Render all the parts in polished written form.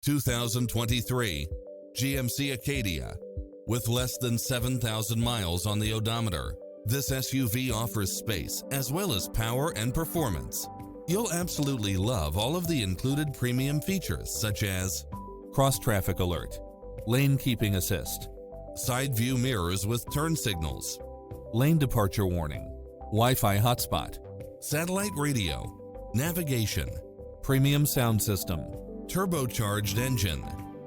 2023 GMC Acadia. With less than 7,000 miles on the odometer, this SUV offers space as well as power and performance. You'll absolutely love all of the included premium features such as cross-traffic alert, lane keeping assist, side view mirrors with turn signals, lane departure warning, Wi-Fi hotspot, satellite radio, navigation, premium sound system, turbocharged engine,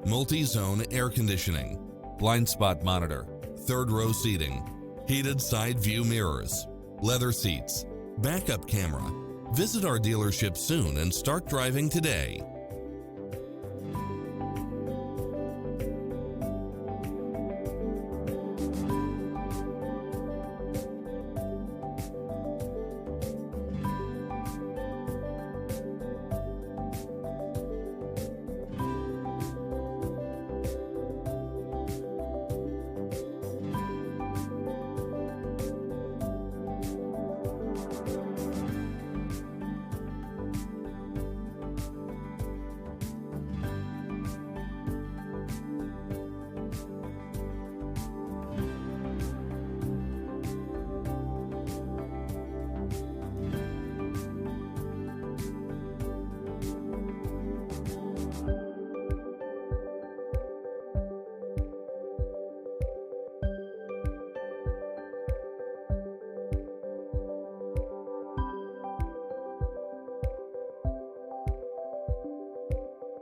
multi-zone air conditioning, blind spot monitor, third row seating, heated side view mirrors, leather seats, backup camera. Visit our dealership soon and start driving today.